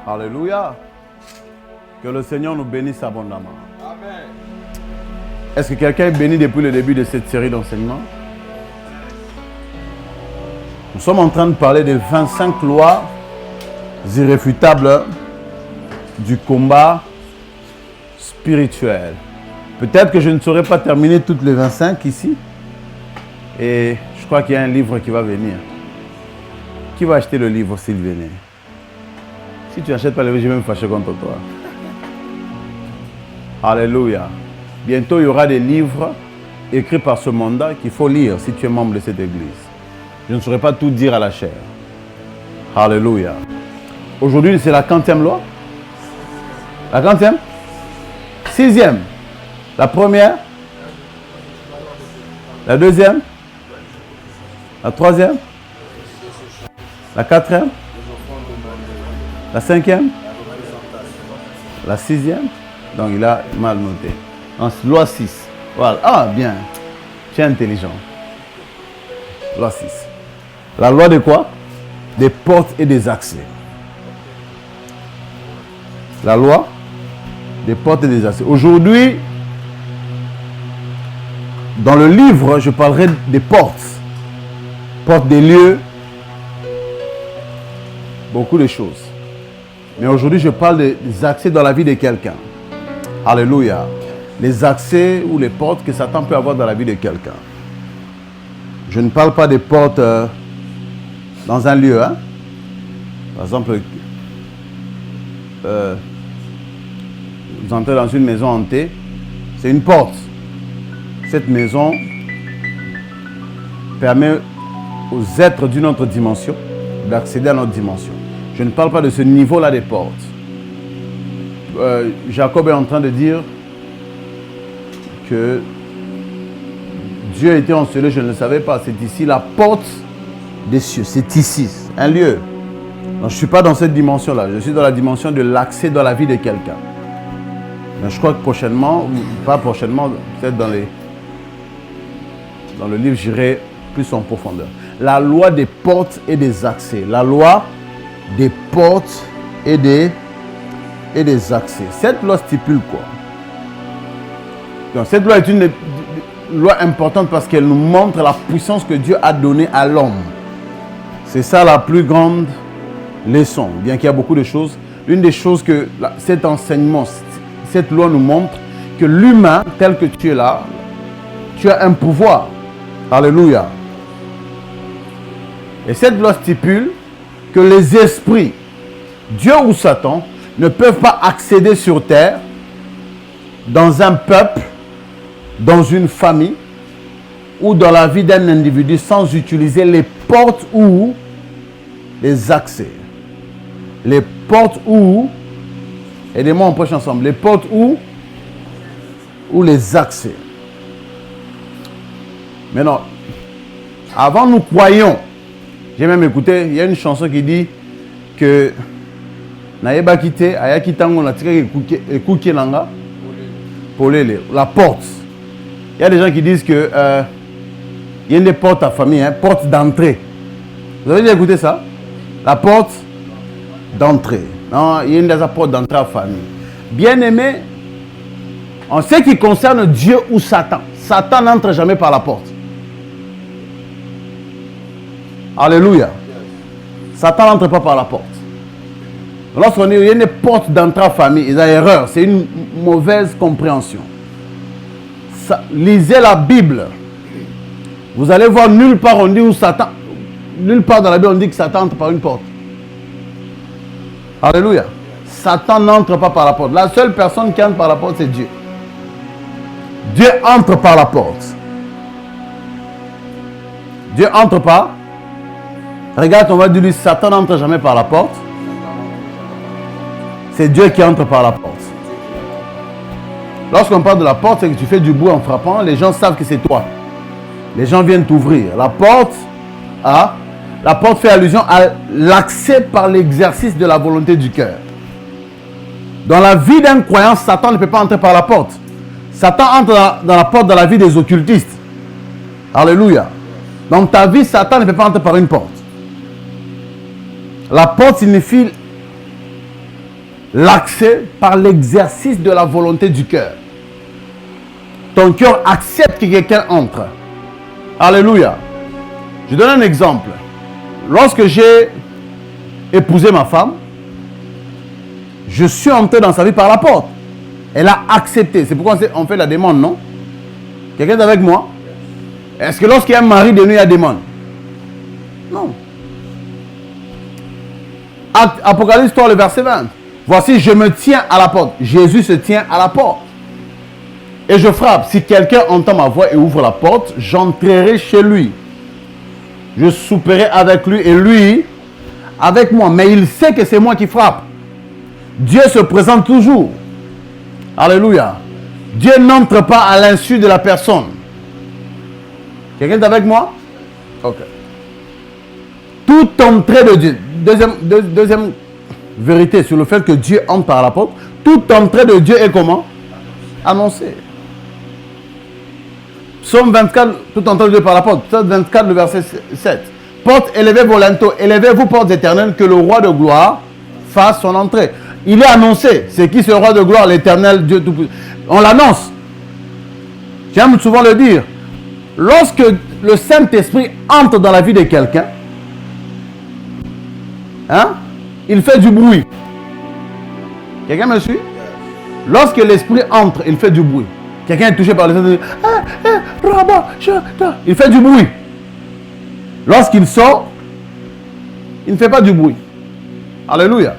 Alléluia. Que le Seigneur nous bénisse abondamment. Amen. Est-ce que quelqu'un est béni depuis le début de cette série d'enseignements? Nous sommes en train de parler des 25 lois irréfutables du combat spirituel. Peut-être que je ne saurais pas terminer toutes les 25 ici. Et je crois qu'il y a un livre qui va venir. Qui va acheter le livre s'il venait? Si tu n'achètes pas le livre, je vais me fâcher contre toi. Alléluia. Bientôt, il y aura des livres écrits par ce mandat qu'il faut lire si tu es membre de cette église. Je ne saurais pas tout dire à la chair. Alléluia. Aujourd'hui, c'est la 40e loi. La 40e? 6e. La première? La deuxième? La troisième? La 4e? La 5e? La 6e? Donc il a mal noté. En loi 6. Voilà. Ah, bien. Tu es intelligent. Loi 6. La loi de quoi? Des portes et des accès. La loi des portes et des accès. Aujourd'hui, dans le livre, je parlerai des portes. Portes des lieux. Beaucoup de choses. Mais aujourd'hui, je parle des accès dans la vie de quelqu'un. Alléluia. Les accès ou les portes que Satan peut avoir dans la vie de quelqu'un. Je ne parle pas des portes dans un lieu. Hein? Par exemple, vous entrez dans une maison hantée, c'est une porte. Cette maison permet aux êtres d'une autre dimension d'accéder à notre dimension. Je ne parle pas de ce niveau-là des portes. Jacob est en train de dire que Dieu était encelé, je ne le savais pas. C'est ici la porte des cieux. C'est ici, un lieu. Donc, je ne suis pas dans cette dimension-là. Je suis dans la dimension de l'accès dans la vie de quelqu'un. Mais je crois que prochainement, ou pas prochainement, peut-être dans le livre, j'irai plus en profondeur. La loi des portes et des accès. La loi des portes et des accès. Cette loi stipule quoi? Donc, cette loi est une loi importante parce qu'elle nous montre la puissance que Dieu a donnée à l'homme. C'est ça la plus grande leçon. Bien qu'il y a beaucoup de choses. L'une des choses que cet enseignement, cette loi nous montre, que l'humain tel que tu es là, tu as un pouvoir. Alléluia. Et cette loi stipule que les esprits, Dieu ou Satan, ne peuvent pas accéder sur terre, dans un peuple, dans une famille, ou dans la vie d'un individu sans utiliser les portes ou les accès. Les portes ou, aidez-moi on prêche ensemble, les portes ou les accès. Maintenant, avant nous croyons, j'ai même écouté, il y a une chanson qui dit que Naïba Kite, Ayakitango, Nanga, Polele, la porte. Il y a des gens qui disent que il y a des portes à famille, hein, porte d'entrée. Vous avez déjà écouté ça? La porte d'entrée. Non, il y a une porte d'entrée à famille. Bien aimé, en ce qui concerne Dieu ou Satan, Satan n'entre jamais par la porte. Alléluia. Satan n'entre pas par la porte. Lorsqu'on dit qu'il y a une porte d'entrée à famille, il y a erreur. C'est une mauvaise compréhension. Lisez la Bible. Vous allez voir nulle part on dit où Satan. Nulle part dans la Bible on dit que Satan entre par une porte. Alléluia. Satan n'entre pas par la porte. La seule personne qui entre par la porte, c'est Dieu. Dieu entre par la porte. Dieu entre pas. Regarde, on va dire lui, Satan n'entre jamais par la porte. C'est Dieu qui entre par la porte. Lorsqu'on parle de la porte, c'est que tu fais du bruit en frappant, les gens savent que c'est toi. Les gens viennent t'ouvrir. La porte fait allusion à l'accès par l'exercice de la volonté du cœur. Dans la vie d'un croyant, Satan ne peut pas entrer par la porte. Satan entre dans la porte dans la vie des occultistes. Alléluia. Dans ta vie, Satan ne peut pas entrer par une porte. La porte signifie l'accès par l'exercice de la volonté du cœur. Ton cœur accepte que quelqu'un entre. Alléluia. Je donne un exemple. Lorsque j'ai épousé ma femme, je suis entré dans sa vie par la porte. Elle a accepté. C'est pourquoi on fait la demande, non? Quelqu'un est avec moi? Est-ce que lorsqu'il y a un mari de nous, il y a demande? Non. Apocalypse 3, le verset 20. Voici, je me tiens à la porte. Jésus se tient à la porte. Et je frappe. Si quelqu'un entend ma voix et ouvre la porte, j'entrerai chez lui. Je souperai avec lui et lui avec moi. Mais il sait que c'est moi qui frappe. Dieu se présente toujours. Alléluia. Dieu n'entre pas à l'insu de la personne. Quelqu'un est avec moi? Ok. Toute entrée de Dieu. Deuxième vérité sur le fait que Dieu entre par la porte. Toute entrée de Dieu est comment? Annoncée. Psaume 24, toute entrée de Dieu par la porte. Psaume 24, le verset 7. Porte élevée volonto, élevez-vous portes éternelles, que le roi de gloire fasse son entrée. Il est annoncé. C'est qui ce roi de gloire? L'éternel Dieu tout-puissant. On l'annonce. J'aime souvent le dire. Lorsque le Saint-Esprit entre dans la vie de quelqu'un, il fait du bruit. Quelqu'un me suit? Lorsque l'Esprit entre, il fait du bruit. Quelqu'un est touché par le Saint-Esprit. Il fait du bruit. Lorsqu'il sort, il ne fait pas du bruit. Alléluia.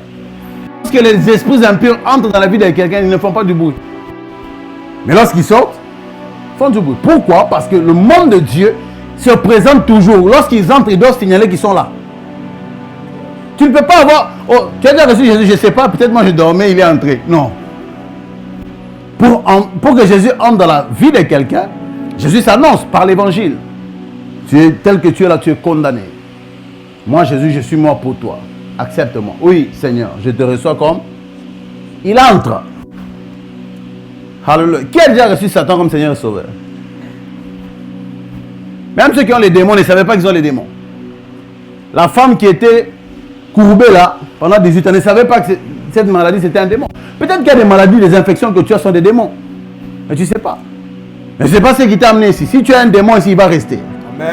Lorsque les esprits impurs entrent dans la vie de quelqu'un, ils ne font pas du bruit. Mais lorsqu'ils sortent, ils font du bruit. Pourquoi? Parce que le monde de Dieu se présente toujours. Lorsqu'ils entrent, ils doivent signaler qu'ils sont là. Tu ne peux pas avoir... Oh, tu as déjà reçu Jésus, je ne sais pas, peut-être moi je dormais, il est entré. Non. Pour que Jésus entre dans la vie de quelqu'un, Jésus s'annonce par l'évangile. Tu es tel que tu es là, tu es condamné. Moi, Jésus, je suis mort pour toi. Accepte-moi. Oui, Seigneur, je te reçois comme... Il entre. Alléluia. Qui a déjà reçu Satan comme Seigneur et Sauveur? Même ceux qui ont les démons ne savaient pas qu'ils ont les démons. La femme qui était courbée là, pendant 18 ans, ne savait pas que cette maladie c'était un démon. Peut-être qu'il y a des maladies, des infections que tu as sont des démons. Mais tu ne sais pas. Mais je ne sais pas ce qui t'a amené ici. Si tu as un démon ici, il va rester. Amen.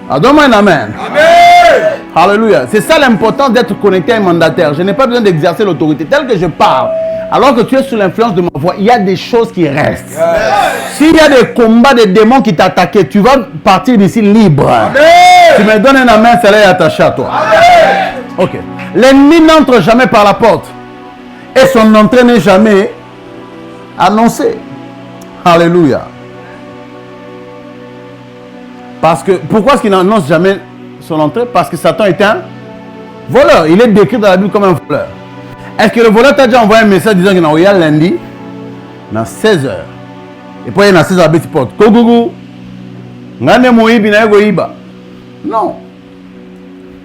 Ah, donne-moi un amen. Amen. Alléluia. C'est ça l'importance d'être connecté à un mandataire. Je n'ai pas besoin d'exercer l'autorité. Tel que je parle, alors que tu es sous l'influence de ma voix, il y a des choses qui restent. S'il y a des combats de démons qui t'attaquent, tu vas partir d'ici libre. Amen. Tu me donnes un amen, cela est attaché à toi. Amen. Ok. L'ennemi n'entre jamais par la porte. Et son entrée n'est jamais annoncée. Alléluia. Parce que, pourquoi est-ce qu'il n'annonce jamais son entrée? Parce que Satan est un voleur. Il est décrit dans la Bible comme un voleur. Est-ce que le voleur t'a déjà envoyé un message disant qu'il a envoyé lundi dans 16h? Et puis il y a 16h à Betty Porte. Kogougou. Non.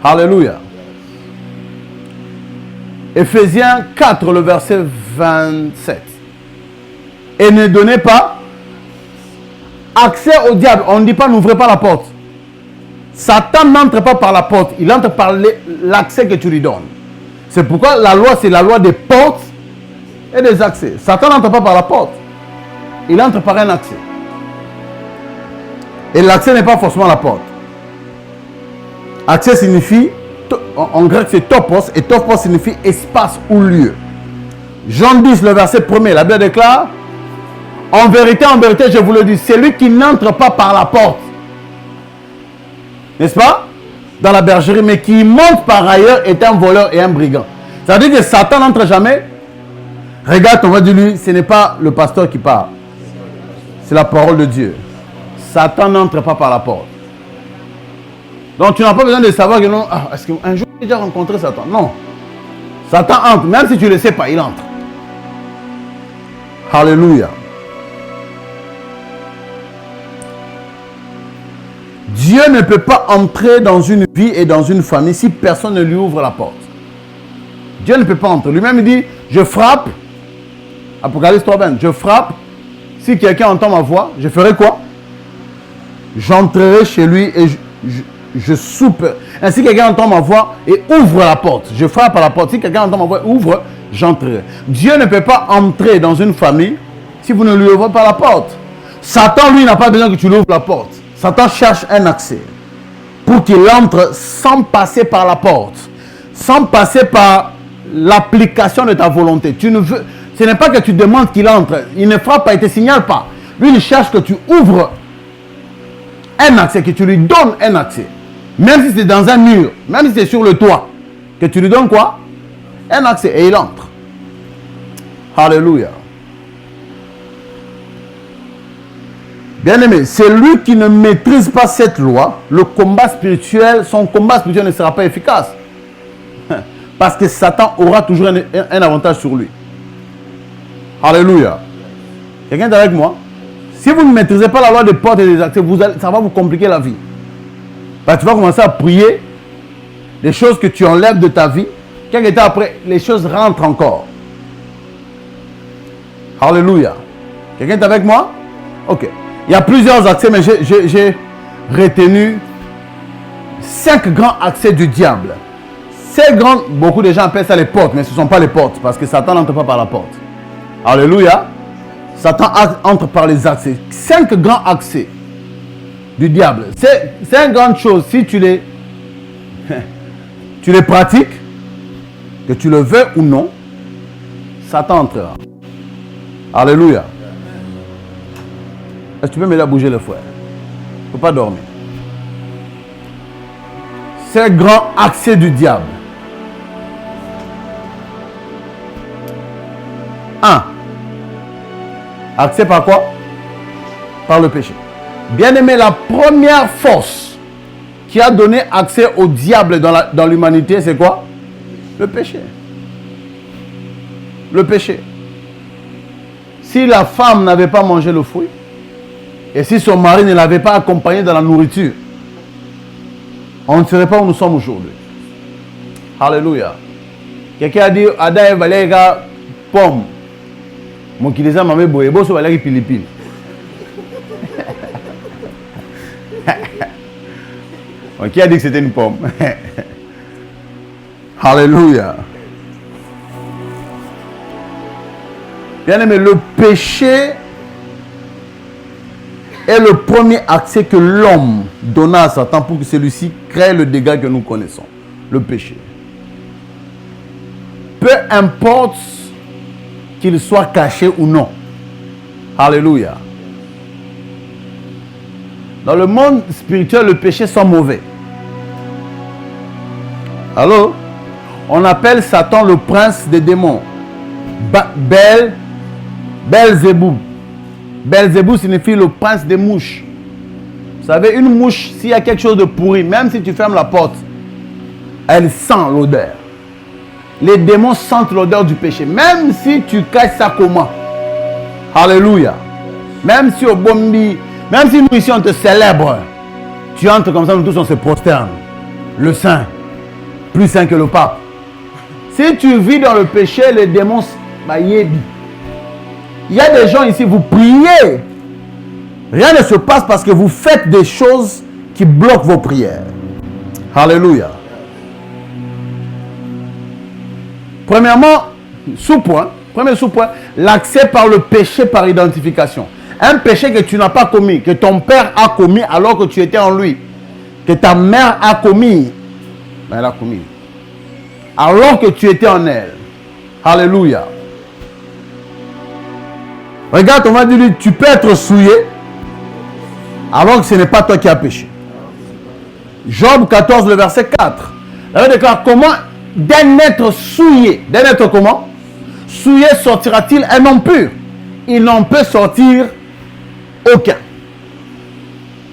Alléluia. Ephésiens 4, le verset 27. Et ne donnez pas accès au diable. On ne dit pas n'ouvrez pas la porte. Satan n'entre pas par la porte. Il entre par l'accès que tu lui donnes. C'est pourquoi la loi, c'est la loi des portes et des accès. Satan n'entre pas par la porte. Il entre par un accès. Et l'accès n'est pas forcément la porte. Accès signifie, en grec c'est topos, et topos signifie espace ou lieu. Jean 10, le verset 1er, la Bible déclare, en vérité, je vous le dis, celui qui n'entre pas par la porte, n'est-ce pas, dans la bergerie, mais qui monte par ailleurs est un voleur et un brigand. Ça veut dire que Satan n'entre jamais. Regarde, on va dire lui, ce n'est pas le pasteur qui parle. C'est la parole de Dieu. Satan n'entre pas par la porte. Donc tu n'as pas besoin de savoir que non. Ah, est-ce qu'un jour j'ai déjà rencontré Satan? Non. Satan entre, même si tu ne le sais pas, il entre. Alléluia. Dieu ne peut pas entrer dans une vie et dans une famille si personne ne lui ouvre la porte. Dieu ne peut pas entrer. Lui-même il dit, je frappe. Apocalypse 3:20. Je frappe. Si quelqu'un entend ma voix, je ferai quoi? J'entrerai chez lui et je soupe. Ainsi quelqu'un entend ma voix et ouvre la porte. Je frappe à la porte. Si quelqu'un entend ma voix, ouvre, j'entrerai. Dieu ne peut pas entrer dans une famille si vous ne lui ouvrez pas la porte. Satan, lui, n'a pas besoin que tu lui ouvres la porte. Satan cherche un accès pour qu'il entre sans passer par la porte, sans passer par l'application de ta volonté. Ce n'est pas que tu demandes qu'il entre. Il ne frappe pas, il ne te signale pas. Lui, il cherche que tu ouvres un accès, que tu lui donnes un accès. Même si c'est dans un mur, même si c'est sur le toit, que tu lui donnes quoi? Un accès et il entre. Alléluia. Bien-aimé, celui qui ne maîtrise pas cette loi, le combat spirituel, son combat spirituel ne sera pas efficace. Parce que Satan aura toujours un avantage sur lui. Alléluia. Quelqu'un est avec moi? Si vous ne maîtrisez pas la loi des portes et des accès, ça va vous compliquer la vie. Parce que tu vas commencer à prier des choses que tu enlèves de ta vie. Quelques temps après, les choses rentrent encore. Alléluia. Quelqu'un est avec moi? Ok. Il y a plusieurs accès, mais j'ai retenu 5 grands accès du diable. Beaucoup de gens appellent ça les portes, mais ce ne sont pas les portes, parce que Satan n'entre pas par la porte. Alléluia. Satan entre par les accès. 5 grands accès du diable. C'est une grande chose. Si tu les pratiques, que tu le veux ou non, Satan entrera. Alléluia. Est-ce que tu peux m'aider à bouger le frère? Il ne faut pas dormir. C'est le grand accès du diable. 1. Accès par quoi? Par le péché. Bien-aimé, la première force qui a donné accès au diable dans l'humanité, c'est quoi? Le péché. Le péché. Si la femme n'avait pas mangé le fruit, et si son mari ne l'avait pas accompagné dans la nourriture, on ne serait pas où nous sommes aujourd'hui. Alléluia. Quelqu'un a dit, Adam et Valéga, pomme. Mon qui les a mamé boye, bosso Valéga pilipili. Qui a dit que c'était une pomme? Alléluia. Bien aimé, le péché est le premier accès que l'homme donna à Satan pour que celui-ci crée le dégât que nous connaissons. Le péché. Peu importe qu'il soit caché ou non. Alléluia. Dans le monde spirituel, le péché sont mauvais. Allô? On appelle Satan le prince des démons. Belzéboub. Belzéboub signifie le prince des mouches. Vous savez, une mouche, s'il y a quelque chose de pourri, même si tu fermes la porte, elle sent l'odeur. Les démons sentent l'odeur du péché. Même si tu caches ça comment? Alléluia. Même si au Bombi, même si nous ici on te célèbre, tu entres comme ça, nous tous on se prosterne. Le saint, plus saint que le pape. Si tu vis dans le péché, les démons, bah, yébi. Il y a des gens ici, vous priez. Rien ne se passe parce que vous faites des choses qui bloquent vos prières. Alléluia. Premièrement, premier sous-point, l'accès par le péché par identification. Un péché que tu n'as pas commis, que ton père a commis alors que tu étais en lui, que ta mère a commis, ben elle a commis, alors que tu étais en elle. Alléluia. Regarde, on va dire, tu peux être souillé alors que ce n'est pas toi qui as péché. Job 14, le verset 4. La déclare comment d'un être souillé, d'un être comment? Souillé sortira-t-il un homme pur? Il n'en peut sortir aucun.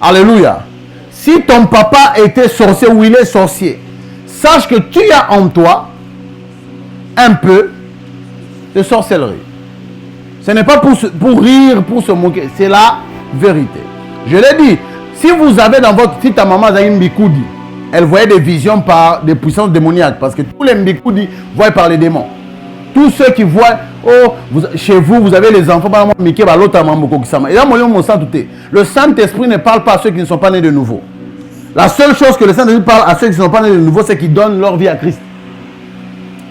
Alléluia. Si ton papa était sorcier ou il est sorcier, sache que tu as en toi un peu de sorcellerie. Ce n'est pas pour rire, pour se moquer. C'est la vérité. Je l'ai dit. Si vous avez dans votre... Si ta maman a une Mbikoudi, elle voyait des visions par des puissances démoniaques. Parce que tous les Mbikoudi voient par les démons. Tous ceux qui voient... Oh, chez vous, vous avez les enfants. Le Saint-Esprit ne parle pas à ceux qui ne sont pas nés de nouveau. La seule chose que le Saint-Esprit parle à ceux qui ne sont pas nés de nouveau, c'est qu'ils donnent leur vie à Christ.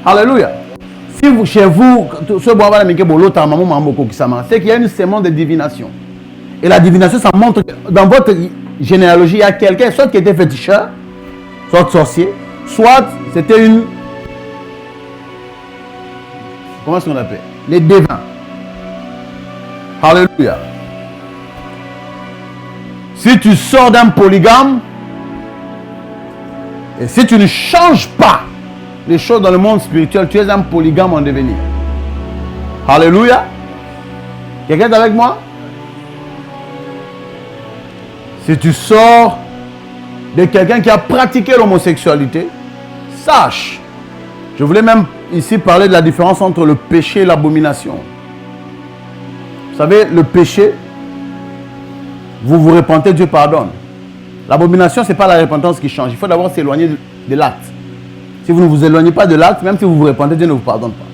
Alléluia. Si vous, chez vous, c'est qu'il y a une sémence de divination. Et la divination, ça montre que dans votre généalogie, il y a quelqu'un, soit qui était féticheur, soit sorcier, soit c'était une... Comment est-ce qu'on appelle? Les devins. Alléluia. Si tu sors d'un polygame, et si tu ne changes pas les choses dans le monde spirituel, tu es un polygame en devenir. Alléluia. Quelqu'un est avec moi? Si tu sors de quelqu'un qui a pratiqué l'homosexualité, sache. Je voulais même ici parler de la différence entre le péché et l'abomination. Vous savez, le péché, vous vous repentez, Dieu pardonne. L'abomination, ce n'est pas la repentance qui change. Il faut d'abord s'éloigner de l'acte. Si vous ne vous éloignez pas de l'acte, même si vous vous repentez, Dieu ne vous pardonne pas.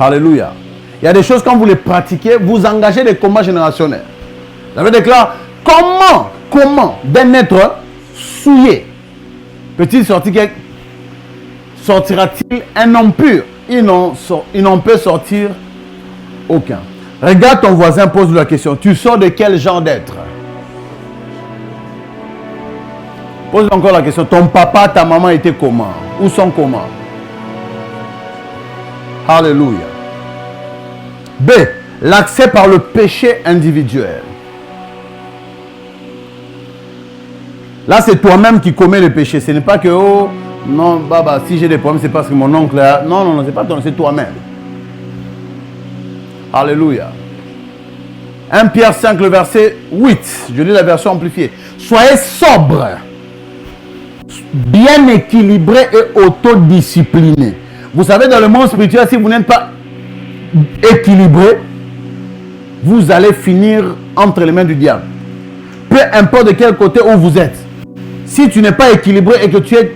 Alléluia. Il y a des choses, quand vous les pratiquez, vous engagez des combats générationnels. Vous avez déclaré, comment d'un être souillé peut-il sortira-t-il un homme pur? Il n'en peut sortir aucun. Regarde ton voisin, pose la question. Tu sors de quel genre d'être? Pose encore la question. Ton papa, ta maman étaient comment? Où sont comment? Alléluia. B. L'accès par le péché individuel. Là, c'est toi-même qui commets le péché. Ce n'est pas que, oh, non, baba, si j'ai des problèmes, c'est parce que mon oncle a... Non, c'est pas toi, c'est toi-même. Alléluia. 1 Pierre 5, le verset 8. Je lis la version amplifiée. Soyez sobres, bien équilibrés et autodisciplinés. Vous savez, dans le monde spirituel, si vous n'êtes pas équilibré, vous allez finir entre les mains du diable. Peu importe de quel côté où vous êtes. Si tu n'es pas équilibré et que tu es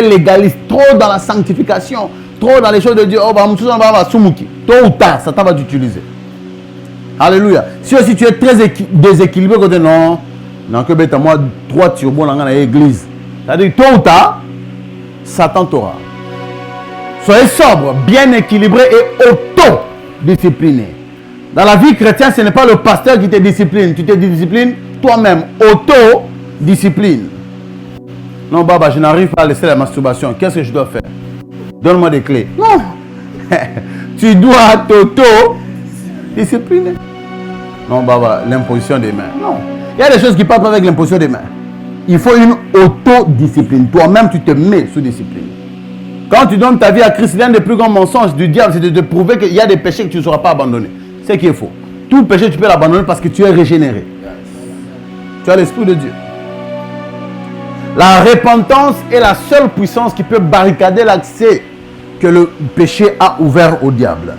légaliste, trop dans la sanctification, trop dans les choses de Dieu, oh, tôt ou tard, Satan va t'utiliser. Alléluia. Si aussi tu es très déséquilibré, côté non, que bête à moi, 3 turbos dans l'église. C'est-à-dire, tôt ou tard, Satan t'aura. Soyez sobre, bien équilibré et auto-discipliné. Dans la vie chrétienne, ce n'est pas le pasteur qui te discipline. Tu te disciplines toi-même. Auto-discipline. Non, Baba, je n'arrive pas à laisser la masturbation. Qu'est-ce que je dois faire? Donne-moi des clés. Non. Tu dois t'auto-discipliner. Non, Baba, l'imposition des mains. Non. Il y a des choses qui partent avec l'imposition des mains. Il faut une autodiscipline. Toi-même, tu te mets sous discipline. Quand tu donnes ta vie à Christ, l'un des plus grands mensonges du diable, c'est de te prouver qu'il y a des péchés que tu ne sauras pas abandonner. C'est ce qui est faux. Tout péché, tu peux l'abandonner parce que tu es régénéré. Tu as l'Esprit de Dieu. La repentance est la seule puissance qui peut barricader l'accès que le péché a ouvert au diable.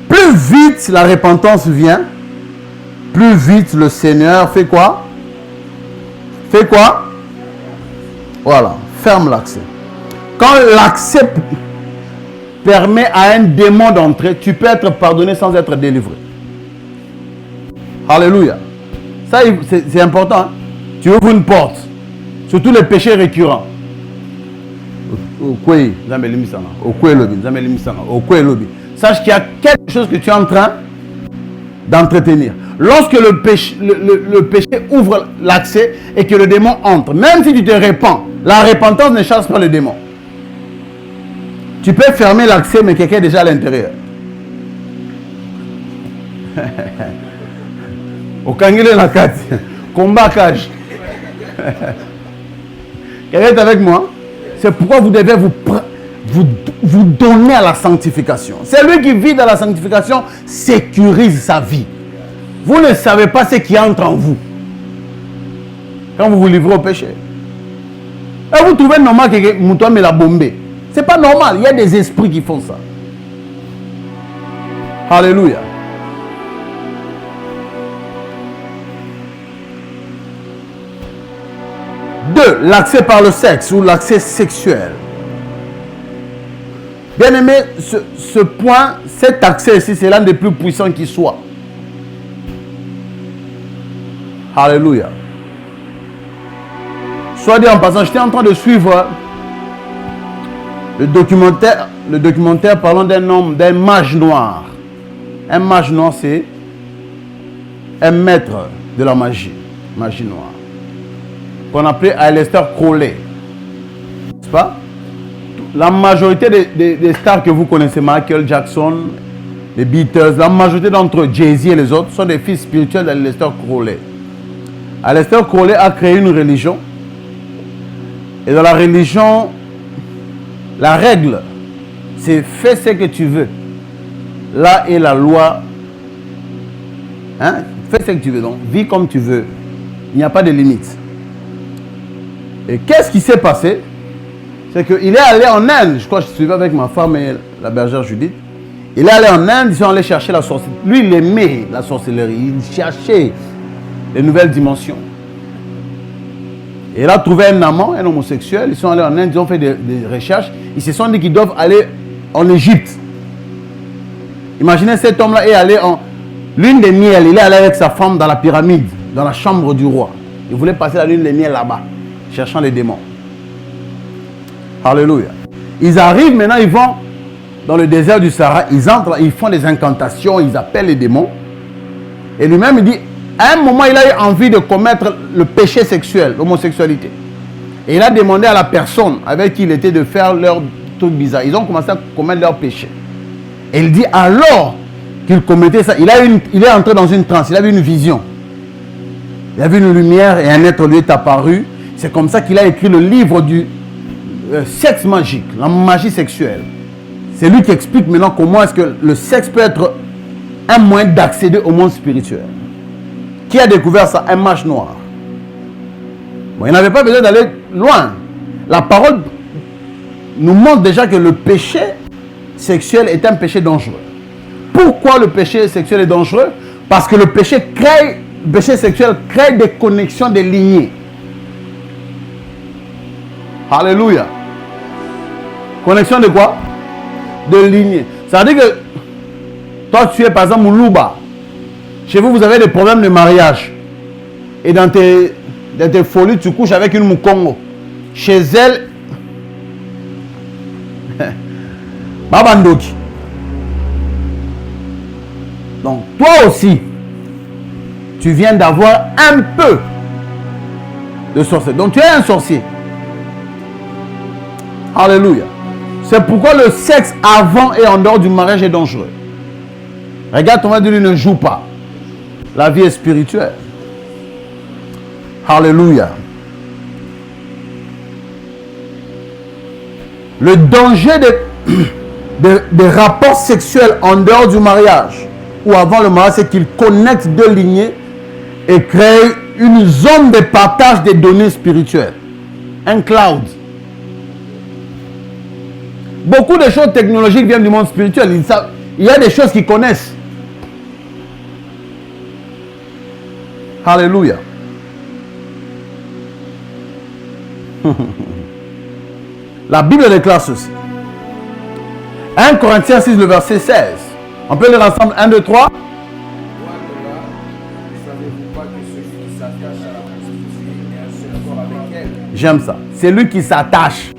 Plus vite la repentance vient, plus vite le Seigneur fait quoi? Fait quoi? Voilà, ferme l'accès. Quand l'accès permet à un démon d'entrer, tu peux être pardonné sans être délivré. Alléluia. Ça, c'est important. Hein? Tu ouvres une porte. Surtout les péchés récurrents. Sache qu'il y a quelque chose que tu es en train d'entretenir. Lorsque le péché ouvre l'accès et que le démon entre, même si tu te répands, la repentance ne chasse pas le démon. Tu peux fermer l'accès, mais quelqu'un est déjà à l'intérieur. Au Kangile la 4, combat cage. Quelqu'un est avec moi? C'est pourquoi vous devez vous donner à la sanctification. C'est lui qui vit dans la sanctification, sécurise sa vie. Vous ne savez pas ce qui entre en vous quand vous vous livrez au péché. Et vous trouvez normal que Moutoua me l'a bombé. C'est pas normal. Il y a des esprits qui font ça. Alléluia. Deux, l'accès par le sexe ou l'accès sexuel. Bien aimé, ce point, cet accès ici, c'est l'un des plus puissants qui soit. Alléluia. Soit dit en passant, j'étais en train de suivre le documentaire le documentaire parlant d'un homme, d'un mage noir. Un mage noir, c'est un maître de la magie noire, qu'on appelait Aleister Crowley. N'est-ce pas? La majorité des stars que vous connaissez, Michael Jackson, les Beatles, la majorité d'entre eux, Jay-Z et les autres, sont des fils spirituels d'Aleister Crowley. Aleister Crowley a créé une religion. Et dans la religion, la règle, c'est fais ce que tu veux. Là est la loi. Hein? Fais ce que tu veux. Donc, vis comme tu veux. Il n'y a pas de limite. Et qu'est-ce qui s'est passé? C'est qu'il est allé en Inde. Je crois que je suivais avec ma femme et la bergère Judith. Il est allé en Inde, ils sont allés chercher la sorcellerie. Lui, il aimait la sorcellerie. Il cherchait les nouvelles dimensions. Et il a trouvé un amant, un homosexuel. Ils sont allés en Inde, ils ont fait des recherches. Ils se sont dit qu'ils doivent aller en Égypte. Imaginez, cet homme-là est allé en lune de miel. Il est allé avec sa femme dans la pyramide, dans la chambre du roi. Il voulait passer la lune de miel là-bas, cherchant les démons. Alléluia. Ils arrivent maintenant, ils vont dans le désert du Sahara. Ils entrent, ils font des incantations, ils appellent les démons. Et lui-même, il dit, à un moment, il a eu envie de commettre le péché sexuel, l'homosexualité. Et il a demandé à la personne avec qui il était de faire leur truc bizarre. Ils ont commencé à commettre leur péché. Et il dit, alors qu'il commettait ça, il est entré dans une transe, il a vu une vision. Il a vu une lumière et un être lui est apparu. C'est comme ça qu'il a écrit le livre du sexe magique, la magie sexuelle. C'est lui qui explique maintenant comment est-ce que le sexe peut être un moyen d'accéder au monde spirituel. Qui a découvert ça? Un mage noir. Bon, il n'avait pas besoin d'aller loin. La parole nous montre déjà que le péché sexuel est un péché dangereux. Pourquoi le péché sexuel est dangereux? Parce que le péché sexuel crée des connexions de lignées. Alléluia. Connexion de quoi? De lignées. Ça veut dire que toi, tu es par exemple Moulouba. Chez vous, vous avez des problèmes de mariage. Et dans tes folies, tu couches avec une Mukongo. Chez elle, Babandoki. Donc, toi aussi, tu viens d'avoir un peu de sorcier. Donc, tu es un sorcier. Alléluia. C'est pourquoi le sexe avant et en dehors du mariage est dangereux. Regarde, ton mari ne joue pas. La vie est spirituelle. Alléluia. Le danger des rapports sexuels en dehors du mariage ou avant le mariage, c'est qu'ils connectent deux lignées et créent une zone de partage des données spirituelles. Un cloud. Beaucoup de choses technologiques viennent du monde spirituel. Il y a des choses qu'ils connaissent. Alléluia. La Bible déclare ceci. 1 Corinthiens 6, le verset 16. On peut lire ensemble. 1, 2, 3. J'aime ça. C'est lui qui s'attache.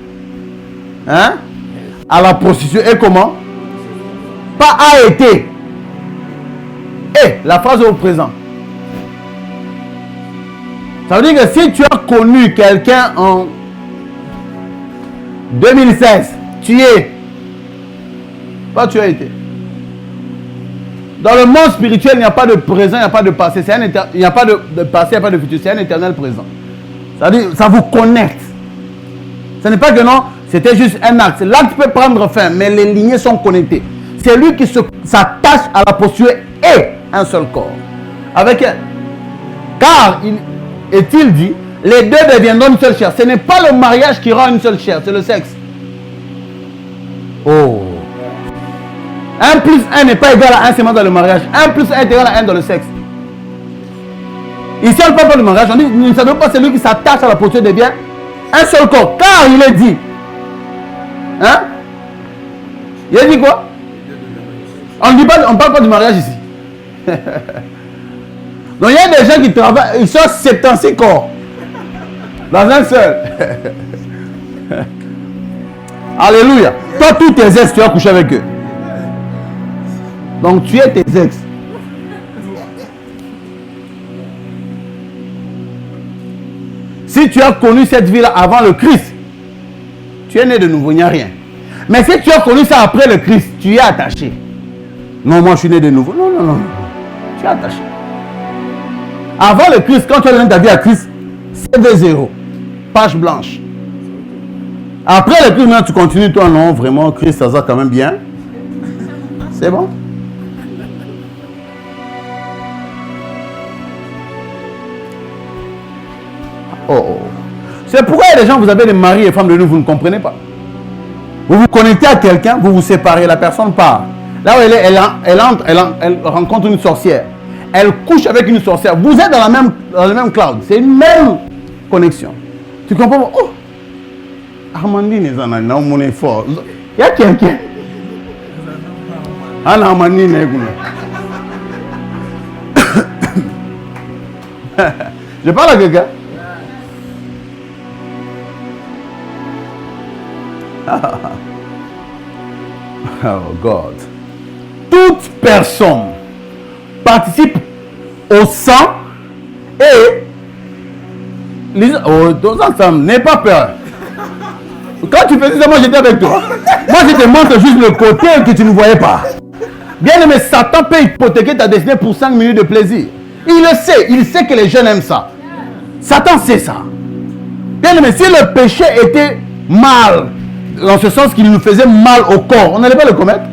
Hein? À la prostitution. Et comment? Pas a été. Et la phrase est au présent. Ça veut dire que si tu as connu quelqu'un en 2016, tu es. Pas tu as été. Dans le monde spirituel, il n'y a pas de présent, il n'y a pas de passé. Il n'y a pas de passé, il n'y a pas de futur. C'est un éternel présent. Ça veut dire ça vous connecte. Ce n'est pas que non, c'était juste un acte. L'acte peut prendre fin, mais les lignées sont connectées. C'est lui qui s'attache à la posture et un seul corps. Avec elle. Car, est-il dit, les deux deviendront une seule chair. Ce n'est pas le mariage qui rend une seule chair, c'est le sexe. Oh. 1 plus 1 n'est pas égal à 1 seulement dans le mariage. 1 plus 1 est égal à 1 dans le sexe. Ici, on ne parle pas de mariage. On dit, ne savez pas celui qui s'attache à la posture devient un seul corps. Car il est dit. Hein? Il a dit quoi? On ne parle pas du mariage ici. Donc il y a des gens qui travaillent, ils sont 76 corps dans un seul. Alléluia. Toi, tous tes ex, tu as couché avec eux. Donc, tu es tes ex. Si tu as connu cette vie-là avant le Christ, tu es né de nouveau, il n'y a rien. Mais si tu as connu ça après le Christ, tu y es attaché. Non, moi je suis né de nouveau. Non, non, non. Tu es attaché. Avant le Christ, quand tu as donné ta vie à Christ, c'est 0. Page blanche. Après le Christ, maintenant tu continues, toi, non, vraiment, Christ, ça va quand même bien. C'est bon. Oh. C'est pourquoi il y a des gens, vous avez des maris et femmes de nous, vous ne comprenez pas. Vous vous connectez à quelqu'un, vous vous séparez, la personne part. Là où elle est, elle rencontre une sorcière. Elle couche avec une sorcière. Vous êtes dans le même cloud. C'est une même connexion. Tu comprends? Oh! Armandine est en mon effort. Il y a quelqu'un. Armandine est Je parle à quelqu'un. Oh God. Toute personne participe au sang et aux ensemble, n'aie pas peur. Quand tu faisais ça, moi j'étais avec toi. Moi je te montre juste le côté que tu ne voyais pas. Bien aimé, Satan peut hypothéquer ta destinée pour 5 minutes de plaisir. Il sait que les jeunes aiment ça. Satan sait ça. Bien aimé, si le péché était mal, dans ce sens qu'il nous faisait mal au corps, on n'allait pas le commettre.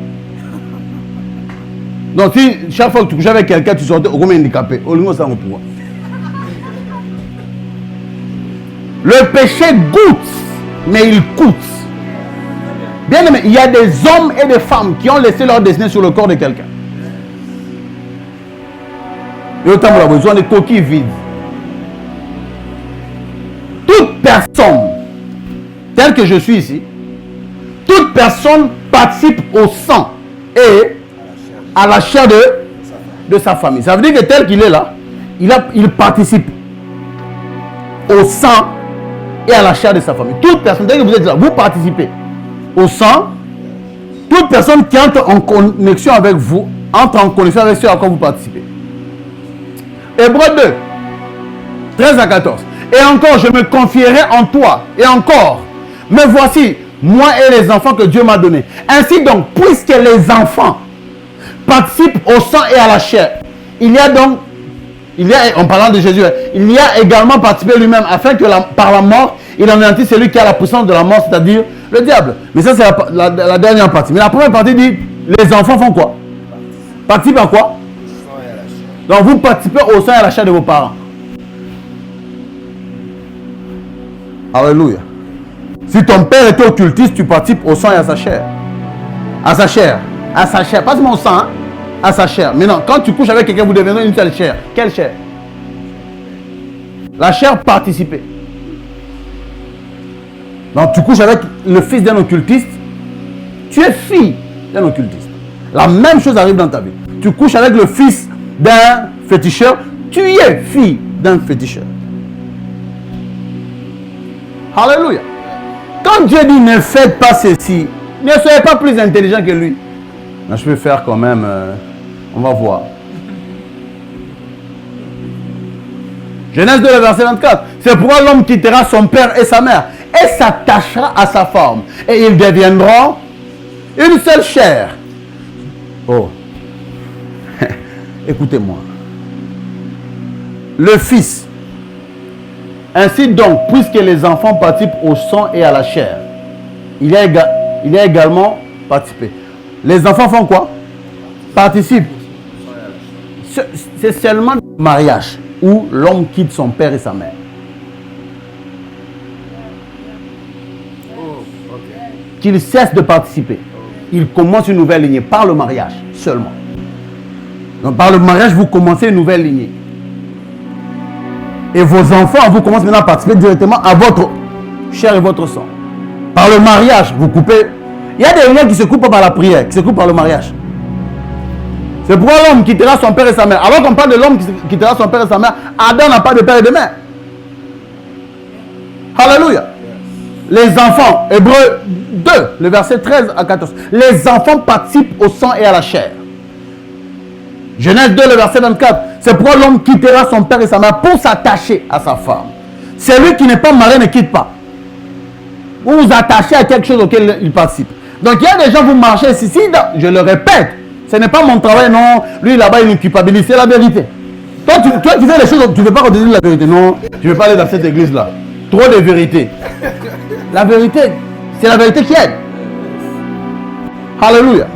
Donc si chaque fois que tu couchais avec quelqu'un, tu sortais au moins handicapé. Au lieu de ça, on pourra. Le péché goûte, mais il coûte. Bien aimé, il y a des hommes et des femmes qui ont laissé leur destinée sur le corps de quelqu'un. Et autant on a besoin de coquilles vides. Toute personne, telle que je suis ici, toute personne participe au sang et à la chair de sa famille. Ça veut dire que tel qu'il est là, il participe au sang et à la chair de sa famille. Toute personne, dès que vous êtes là, vous participez au sang. Toute personne qui entre en connexion avec vous, entre en connexion avec ceux à quoi vous participez. Hébreux 2, 13 à 14. Et encore, je me confierai en toi. Et encore, me voici, moi et les enfants que Dieu m'a donnés. Ainsi donc, puisque les enfants participent au sang et à la chair, en parlant de Jésus, il y a également participé lui-même, afin que par la mort, il anéantisse celui qui a la puissance de la mort, c'est-à-dire le diable. Mais ça, c'est la dernière partie. Mais la première partie dit, les enfants font quoi? Participent à quoi? Donc vous participez au sang et à la chair de vos parents. Alléluia. Si ton père était occultiste, tu participes au sang et à sa chair. À sa chair. À sa chair. Pas seulement au sang, hein? À sa chair. Mais non, quand tu couches avec quelqu'un, vous devenez une seule chair. Quelle chair? La chair participée. Donc tu couches avec le fils d'un occultiste, tu es fille d'un occultiste. La même chose arrive dans ta vie. Tu couches avec le fils d'un féticheur, tu es fille d'un féticheur. Alléluia. Quand Dieu dit ne faites pas ceci, ne soyez pas plus intelligent que lui. Mais je peux faire quand même, on va voir. Genèse 2, verset 24. C'est pourquoi l'homme quittera son père et sa mère et s'attachera à sa femme. Et ils deviendront une seule chair. Oh. Écoutez-moi. Le fils. Ainsi donc, puisque les enfants participent au sang et à la chair, il y a également participé. Les enfants font quoi? Participent. C'est seulement le mariage où l'homme quitte son père et sa mère. Qu'il cesse de participer. Il commence une nouvelle lignée par le mariage seulement. Donc par le mariage, vous commencez une nouvelle lignée. Et vos enfants, vous commencez maintenant à participer directement à votre chair et votre sang. Par le mariage, vous coupez. Il y a des liens qui se coupent par la prière, qui se coupent par le mariage. C'est pourquoi l'homme quittera son père et sa mère. Alors qu'on parle de l'homme qui quittera son père et sa mère, Adam n'a pas de père et de mère. Alléluia. Les enfants, Hébreux 2, le verset 13 à 14. Les enfants participent au sang et à la chair. Genèse 2, le verset 24. C'est pourquoi l'homme quittera son père et sa mère pour s'attacher à sa femme. Celui qui n'est pas marié ne quitte pas. Vous vous attachez à quelque chose auquel il participe. Donc il y a des gens, vous marchez ici, je le répète, ce n'est pas mon travail, non. Lui là-bas, il nous culpabilise, c'est la vérité. Toi, tu fais les choses, tu ne veux pas redire la vérité. Non, je ne veux pas aller dans cette église-là. Trop de vérité. La vérité, c'est la vérité qui aide. Alléluia.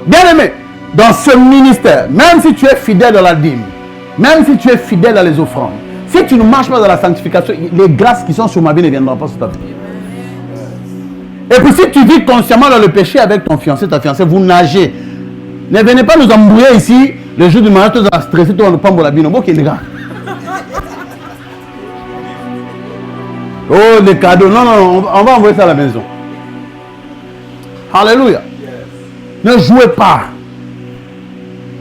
Bien aimé, dans ce ministère, même si tu es fidèle dans la dîme, même si tu es fidèle dans les offrandes, si tu ne marches pas dans la sanctification, les grâces qui sont sur ma vie ne viendront pas sur ta vie. Et puis si tu vis consciemment dans le péché avec ton fiancé, ta fiancée, vous nagez. Ne venez pas nous embrouiller ici, le jour du mariage, tu vas stresser, tu vas nous prendre la vie. Oh, les cadeaux. Non, non, on va envoyer ça à la maison. Alléluia. Ne jouez pas.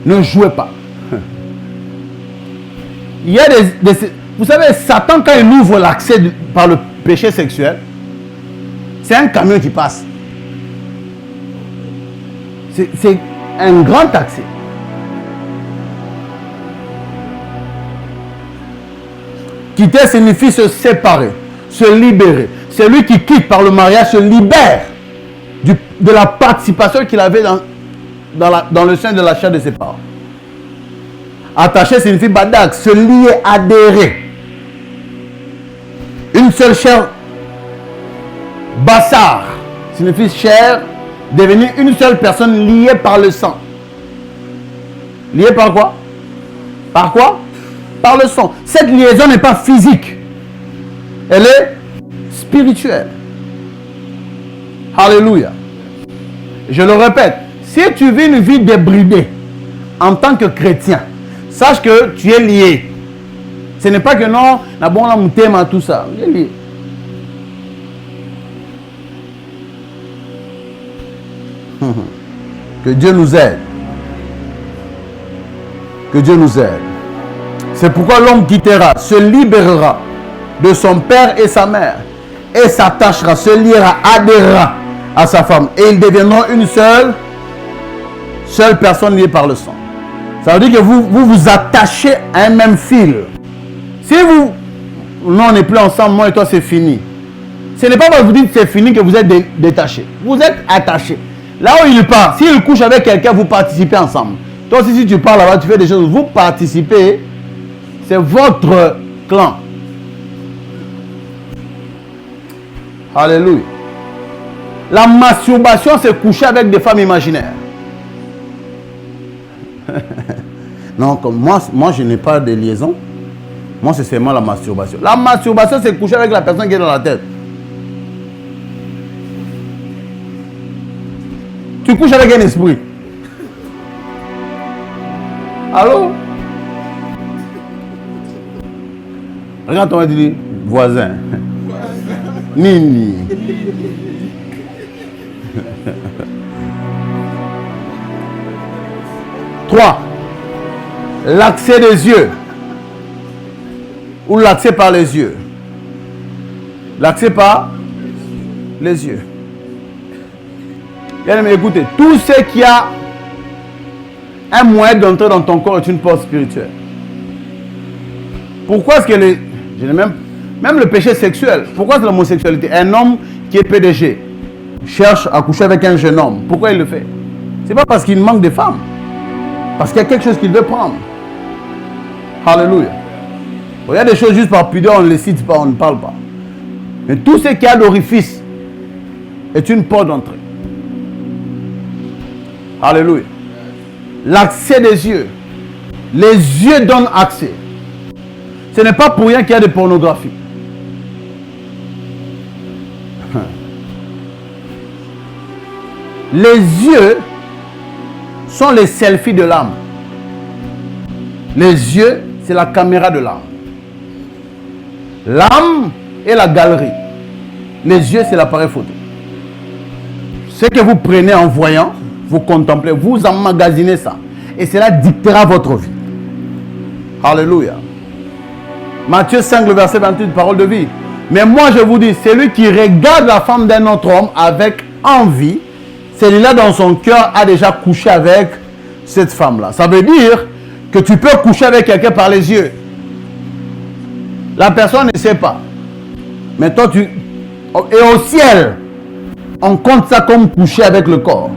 Ne jouez pas. Il y a vous savez, Satan, quand il ouvre l'accès par le péché sexuel, c'est un camion qui passe. C'est un grand accès. Quitter signifie se séparer, se libérer. Celui qui quitte par le mariage se libère de la participation qu'il avait dans le sein de la chair de ses parents. Attacher signifie badak, se lier, adhérer. Une seule chair. Bassar signifie chair, devenir une seule personne liée par le sang. Liée par quoi? Par quoi? Par le sang. Cette liaison n'est pas physique. Elle est spirituelle. Alléluia. Je le répète, si tu vis une vie débridée en tant que chrétien, sache que tu es lié. Ce n'est pas que non, la bonne âme t'aime à tout ça. Tu es lié. Que Dieu nous aide. Que Dieu nous aide. C'est pourquoi l'homme quittera, se libérera de son père et sa mère et s'attachera, se liera, adhérera à sa femme et ils deviendront une seule personne liée par le sang. Ça veut dire que vous attachez à un même fil. Si non, on n'est plus ensemble, moi et toi c'est fini. Ce n'est pas parce que vous dites c'est fini que vous êtes détachés. Vous êtes attachés. Là où il part, s'il couche avec quelqu'un, vous participez ensemble. Toi aussi, si tu pars là-bas, tu fais des choses, vous participez. C'est votre clan. Alléluia. La masturbation, c'est coucher avec des femmes imaginaires. Non, comme moi je n'ai pas de liaison. Moi, c'est seulement la masturbation. La masturbation, c'est coucher avec la personne qui est dans la tête. Tu couches avec un esprit. Allô? Regarde, on va dire voisin. Nini. Trois. L'accès des yeux. Ou l'accès par les yeux. L'accès par les yeux. Bien aimé, écoutez, tout ce qui a un moyen d'entrer dans ton corps est une porte spirituelle. Pourquoi est-ce que même le péché sexuel, pourquoi c'est l'homosexualité? Un homme qui est PDG cherche à coucher avec un jeune homme. Pourquoi il le fait? C'est pas parce qu'il manque de femmes. Parce qu'il y a quelque chose qu'il veut prendre. Alléluia. Il y a des choses juste par pudeur, on ne les cite pas, on ne parle pas. Mais tout ce qui a l'orifice est une porte d'entrée. Alléluia. L'accès des yeux. Les yeux donnent accès. Ce n'est pas pour rien qu'il y a de pornographie. Les yeux sont les selfies de l'âme. Les yeux, c'est la caméra de l'âme. L'âme est la galerie. Les yeux, c'est l'appareil photo. Ce que vous prenez en voyant, vous contemplez, vous emmagasinez ça. Et cela dictera votre vie. Alléluia. Matthieu 5, le verset 28, parole de vie. Mais moi, je vous dis, celui qui regarde la femme d'un autre homme avec envie, celui-là dans son cœur a déjà couché avec cette femme-là. Ça veut dire que tu peux coucher avec quelqu'un par les yeux. La personne ne sait pas. Mais toi, et au ciel, on compte ça comme coucher avec le corps.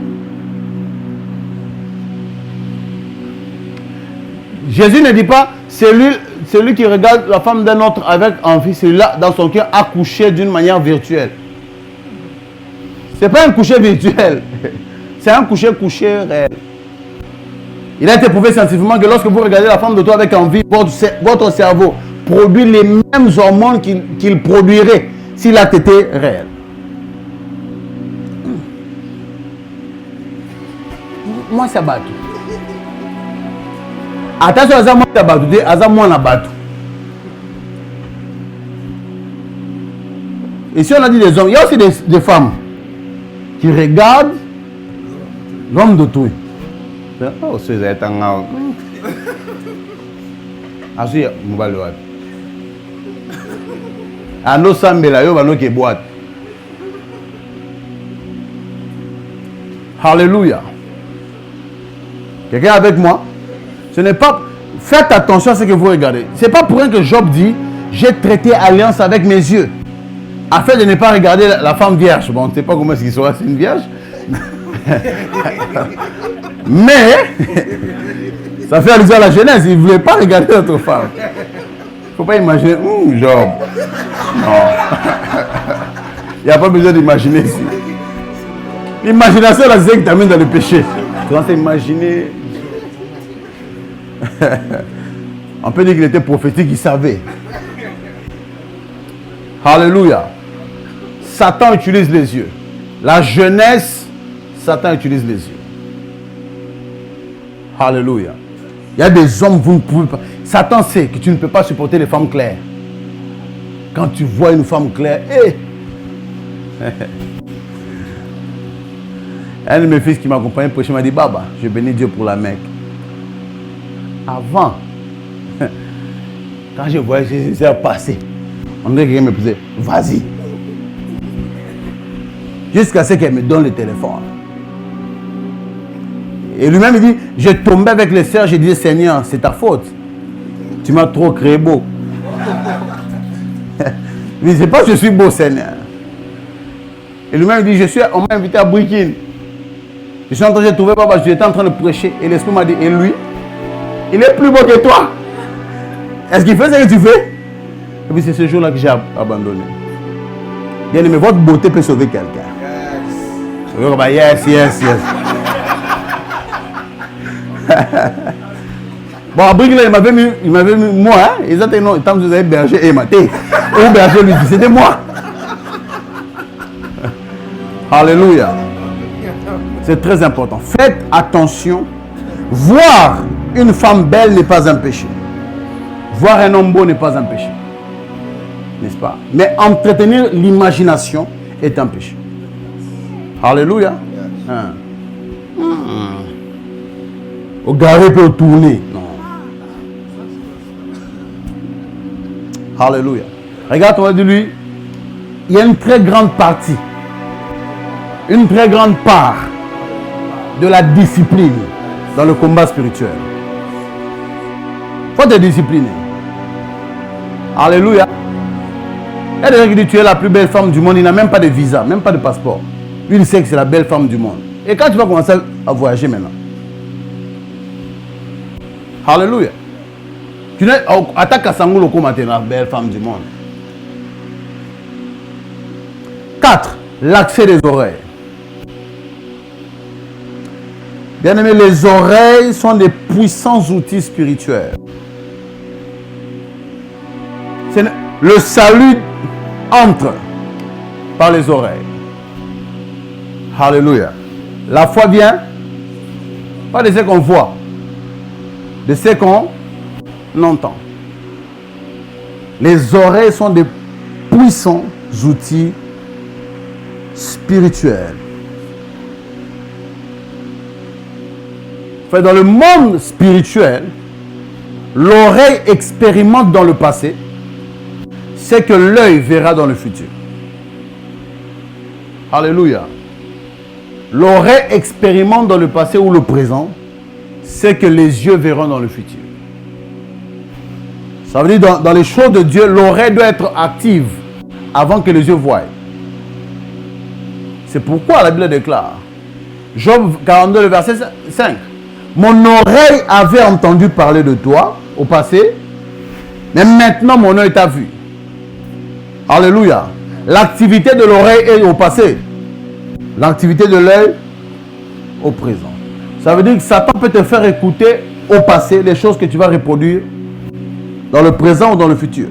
Jésus ne dit pas, celui qui regarde la femme d'un autre avec envie, celui-là, dans son cœur, a couché d'une manière virtuelle. Ce n'est pas un coucher virtuel. C'est un coucher réel. Il a été prouvé scientifiquement que lorsque vous regardez la femme de toi avec envie, votre cerveau produit les mêmes hormones qu'il produirait si l'acte était réel. Moi, ça bat. Attention, ça moi, ça bat. Ça moi, ça bat. Et si on a dit des hommes, il y a aussi des femmes qui regardent l'homme d'autrui. Oh, c'est un homme. Ah, si, je vais le voir. Ah, nos sambela, yo, nous qui boîte. Alléluia. Quelqu'un avec moi? Ce n'est pas. Faites attention à ce que vous regardez. Ce n'est pas pour rien que Job dit, j'ai traité alliance avec mes yeux. Afin de ne pas regarder la femme vierge. Bon, on ne sait pas comment est-ce qu'il sera, c'est une vierge. Mais, ça fait allusion à la jeunesse. Il ne voulait pas regarder notre femme. Il ne faut pas imaginer, Job. Non. Il n'y a pas besoin d'imaginer ici. L'imagination, c'est ce qui t'amène dans le péché. Tu commences à imaginer. On peut dire qu'il était prophétique, il savait. Alléluia. Satan utilise les yeux. La jeunesse, Satan utilise les yeux. Alléluia. Il y a des hommes, vous ne pouvez pas. Satan sait que tu ne peux pas supporter les femmes claires. Quand tu vois une femme claire, un de mes fils qui m'accompagnait prêcher m'a dit, Baba, je bénis Dieu pour la Mecque. Avant, quand je voyais Jésus passer, on dirait que quelqu'un me disait, vas-y. Jusqu'à ce qu'elle me donne le téléphone. Et lui-même, il dit, je tombais avec les sœurs, je disais, Seigneur, c'est ta faute. Tu m'as trop créé beau. Il dit, c'est pas que je suis beau, Seigneur. Et lui-même, il dit, on m'a invité à Brooklyn. Je suis en train de trouver papa, j'étais en train de prêcher. Et l'esprit m'a dit, et lui, il est plus beau que toi. Est-ce qu'il fait ce que tu fais? Et puis c'est ce jour-là que j'ai abandonné. Bien aimé, votre beauté peut sauver quelqu'un. Yes. Yes. Bon, à Brooklyn, il m'avait mis moi, hein? Exactement, tant que vous avez berger et maté. Et berger lui dit, c'était moi. Alléluia. C'est très important. Faites attention. Voir une femme belle n'est pas un péché. Voir un homme beau n'est pas un péché. N'est-ce pas? Mais entretenir l'imagination est un péché. Alléluia. Au garé peut tourner. Non. Alléluia. Regarde, on va dire lui, il y a une très grande partie, une très grande part de la discipline dans le combat spirituel. Il faut te discipliner. Alléluia. Il y a des gens qui disent tu es la plus belle femme du monde, il n'a même pas de visa, même pas de passeport. Lui, il sait que c'est la belle femme du monde. Et quand tu vas commencer à voyager maintenant, alléluia. Tu n'es attaque à Sangoulou comme la belle femme du monde. 4. L'accès des oreilles. Bien aimé, les oreilles sont des puissants outils spirituels. Le salut entre par les oreilles. Alléluia. La foi vient pas de ce qu'on voit, de ce qu'on entend. Les oreilles sont des puissants outils spirituels. Dans le monde spirituel, l'oreille expérimente dans le passé c'est que l'œil verra dans le futur. Alléluia. L'oreille expérimente dans le passé ou le présent, c'est que les yeux verront dans le futur. Ça veut dire dans les choses de Dieu, l'oreille doit être active avant que les yeux voient. C'est pourquoi la Bible déclare, Job 42, le verset 5. Mon oreille avait entendu parler de toi au passé, mais maintenant mon œil t'a vu. Alléluia. L'activité de l'oreille est au passé. L'activité de l'œil au présent. Ça veut dire que Satan peut te faire écouter au passé les choses que tu vas reproduire dans le présent ou dans le futur.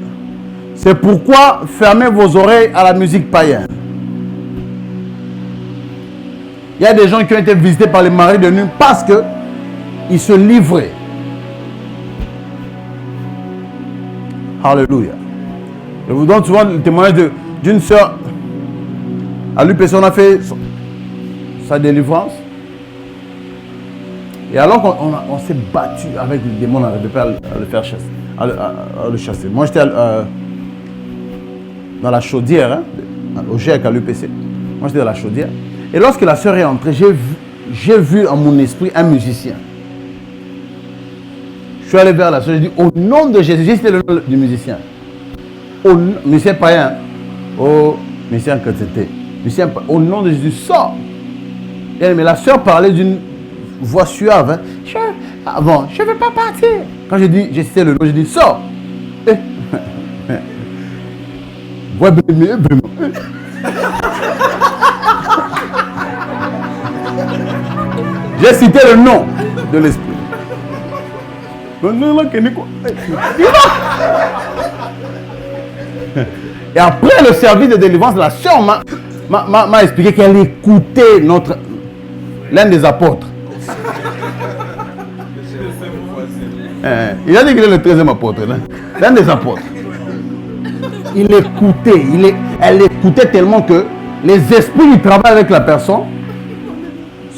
C'est pourquoi fermez vos oreilles à la musique païenne. Il y a des gens qui ont été visités par les maris de nuit parce qu'ils se livraient. Alléluia. Je vous donne souvent le témoignage d'une sœur. À l'UPC, on a fait sa délivrance. Et alors qu'on s'est battu avec le démon, on n'arrivait pas à le faire chasser, à le chasser. Moi, j'étais dans la chaudière, hein, au GEC à l'UPC. Moi, j'étais dans la chaudière. Et lorsque la sœur est entrée, j'ai vu en mon esprit un musicien. Je suis allé vers la sœur, j'ai dit, au nom de Jésus, j'ai cité le nom du musicien. Musicien païen. Oh, musicien que c'était. Musicien, au nom de Jésus, sors. Mais la sœur parlait d'une voix suave. Hein. Je ne veux pas partir. Quand j'ai cité le nom, j'ai dit, sors. Voix vraiment. J'ai cité le nom de l'esprit. Et après le service de délivrance, la sœur m'a expliqué qu'elle écoutait l'un des apôtres. Il a dit qu'il est le 13e apôtre. Hein? L'un des apôtres. Il écoutait. Elle écoutait tellement que les esprits qui travaillent avec la personne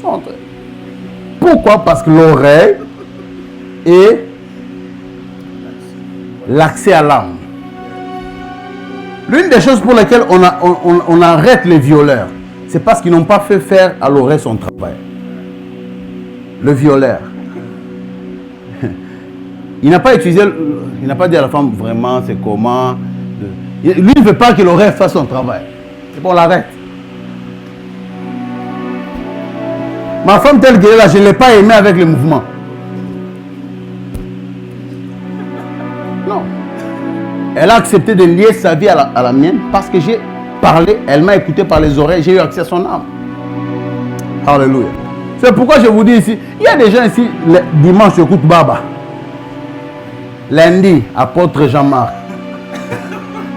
sont entrés. Pourquoi? Parce que l'oreille est l'accès à l'âme. L'une des choses pour lesquelles on arrête les violeurs, c'est parce qu'ils n'ont pas fait faire à l'oreille son travail. Le violeur. Il n'a pas utilisé, il n'a pas dit à la femme vraiment c'est comment. Lui ne veut pas que l'oreille fasse son travail. C'est bon, on l'arrête. Ma femme telle qu'elle est là, je ne l'ai pas aimée avec le mouvement. Non. Elle a accepté de lier sa vie à la mienne parce que j'ai parlé, elle m'a écouté par les oreilles, j'ai eu accès à son âme. Alléluia. C'est pourquoi je vous dis ici, il y a des gens ici, le dimanche, j'écoute Baba. Lundi, apôtre Jean-Marc.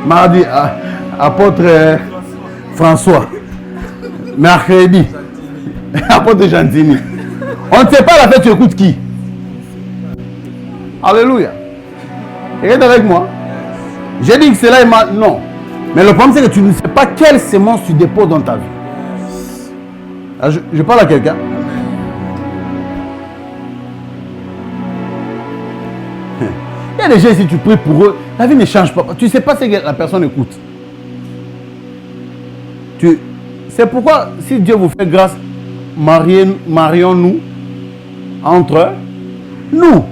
Mardi, apôtre François. Mercredi, apôtre Gentini. On ne sait pas la fête, tu écoutes qui? Alléluia. Regarde avec moi. J'ai dit que cela est mal. Non. Mais le problème, c'est que tu ne sais pas quelle sémence tu déposes dans ta vie. Alors, je parle à quelqu'un. Il y a des gens, si tu pries pour eux, la vie ne change pas. Tu ne sais pas ce que la personne écoute. C'est pourquoi, si Dieu vous fait grâce, marions-nous entre nous.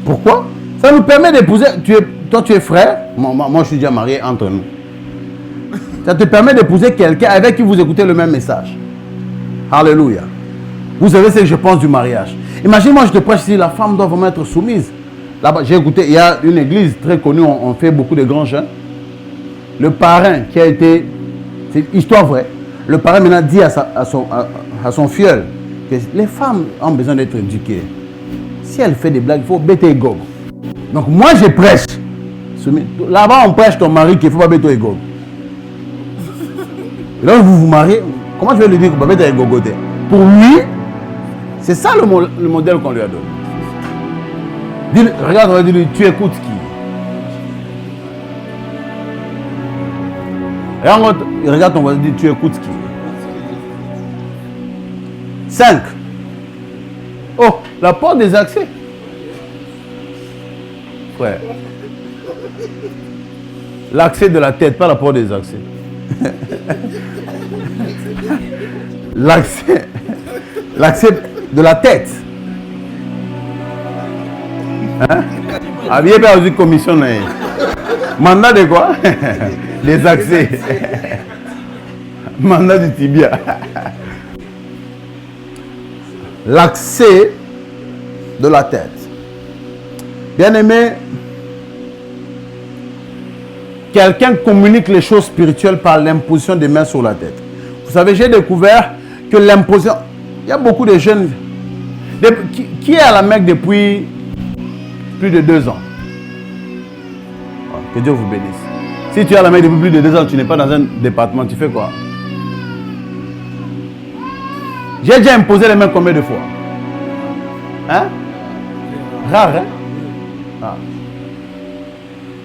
Pourquoi? Ça nous permet d'épouser. Toi, tu es frère. Moi, je suis déjà marié entre nous. Ça te permet d'épouser quelqu'un avec qui vous écoutez le même message. Alléluia. Vous savez ce que je pense du mariage. Imagine-moi, je te prêche ici, la femme doit vraiment être soumise. Là-bas, j'ai écouté, il y a une église très connue, on fait beaucoup de grands jeunes. Le parrain qui a été, c'est une histoire vraie, le parrain maintenant dit à son filleul que les femmes ont besoin d'être éduquées. Si elle fait des blagues, il faut bêter et gogo. Donc moi je prêche. Là-bas on prêche ton mari qu'il ne faut pas bêter et gogo. Et là vous vous mariez, comment je vais lui dire qu'il ne faut pas bêter et gogo? Pour lui, c'est ça le modèle qu'on lui a donné. Dis, regarde, on va dire, tu écoutes qui? Regarde, on va dire, tu écoutes qui? 5. Oh, la porte des accès. Frère. L'accès de la tête, pas la porte des accès. L'accès de la tête. Hein? Habillé par une commission. Mandat de quoi? Des accès. Mandat du tibia. L'accès de la tête. Bien aimé, quelqu'un communique les choses spirituelles par l'imposition des mains sur la tête. Vous savez, j'ai découvert que l'imposition... Il y a beaucoup de jeunes... Qui est à la Mecque depuis plus de 2 ans? Que Dieu vous bénisse. Si tu es à la Mecque depuis plus de 2 ans, tu n'es pas dans un département, tu fais quoi? J'ai déjà imposé les mains combien de fois? Hein? Rare, hein? Ah.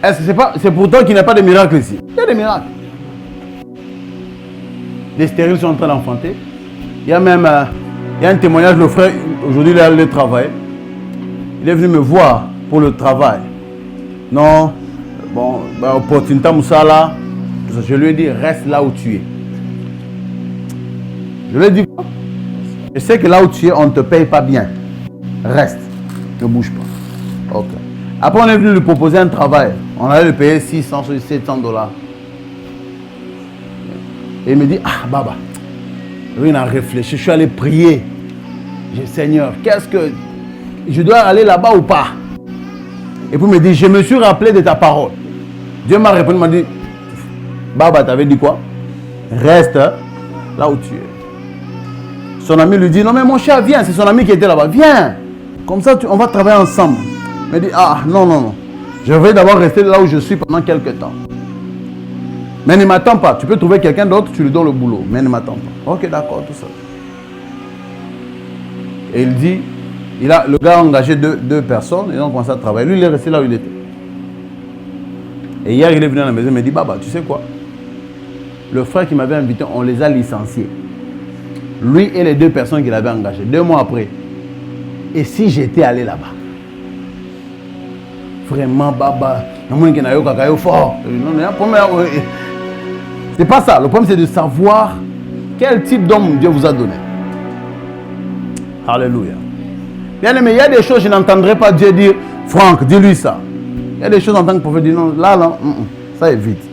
Est-ce que c'est pour toi qu'il n'y a pas de miracle ici? Il y a des miracles. Les stériles sont en train d'enfanter. Il y a même il y a un témoignage, le frère, aujourd'hui il est allé travailler. Il est venu me voir pour le travail. Non, bon, opportunité Moussala. Je lui ai dit, reste là où tu es. Je lui ai dit, je sais que là où tu es, on ne te paye pas bien. Reste, ne bouge pas. Ok. Après, on est venu lui proposer un travail. On allait lui payer 600 ou 700 $. Et il me dit, ah, Baba. Lui, il a réfléchi. Je suis allé prier. J'ai dit, Seigneur, qu'est-ce que... Je dois aller là-bas ou pas? Et puis il me dit, je me suis rappelé de ta parole. Dieu m'a répondu, il m'a dit, Baba, t'avais dit quoi? Reste là où tu es. Son ami lui dit, non mais mon cher, viens. C'est son ami qui était là-bas. Viens. Comme ça, on va travailler ensemble. Il me dit, ah, non. Je vais d'abord rester là où je suis pendant quelques temps. Mais ne m'attends pas. Tu peux trouver quelqu'un d'autre, tu lui donnes le boulot. Mais ne m'attends pas. Ok, d'accord, tout ça. Et il dit, le gars a engagé deux personnes et ils ont commencé à travailler. Lui, il est resté là où il était. Et hier, il est venu à la maison et me dit, Baba, tu sais quoi? Le frère qui m'avait invité, on les a licenciés. Lui et les 2 personnes qu'il avait engagées. 2 mois après. Et si j'étais allé là-bas? Vraiment, Baba, fort. C'est pas ça. Le problème, c'est de savoir quel type d'homme Dieu vous a donné. Alléluia. Bien aimé, il y a des choses, je n'entendrai pas Dieu dire, Franck, dis-lui ça. Il y a des choses en tant que prophète, dit non, là, ça évite.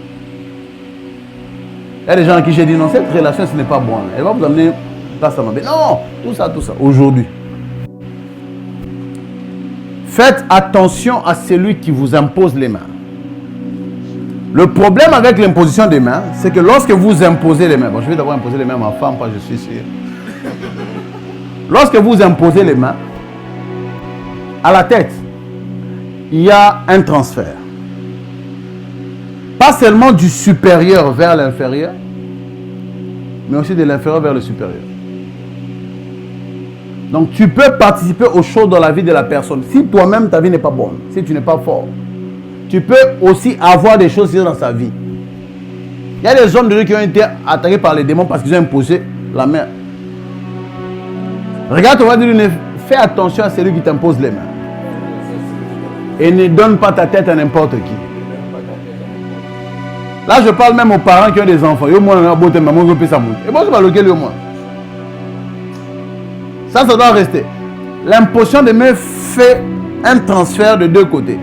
Il y a des gens à qui j'ai dit non, cette relation, ce n'est pas bon. Elle va vous amener place à ma belle. Non, tout ça. Aujourd'hui. Faites attention à celui qui vous impose les mains. Le problème avec l'imposition des mains, c'est que lorsque vous imposez les mains, bon, je vais d'abord imposer les mains à ma femme, pas je suis sûr. Lorsque vous imposez les mains, à la tête, il y a un transfert. Pas seulement du supérieur vers l'inférieur, mais aussi de l'inférieur vers le supérieur. Donc tu peux participer aux choses dans la vie de la personne. Si toi-même ta vie n'est pas bonne, si tu n'es pas fort, tu peux aussi avoir des choses dans sa vie. Il y a des hommes de Dieu qui ont été attaqués par les démons parce qu'ils ont imposé la main. Regarde, on va dire, fais attention à celui qui t'impose les mains. Et ne donne pas ta tête à n'importe qui. Là, je parle même aux parents qui ont des enfants. Yo, moi, on a maman, je peux ça monter. Et moi, je vais lequel yo, moi. Ça doit rester. L'imposition des mains fait un transfert de 2 côtés.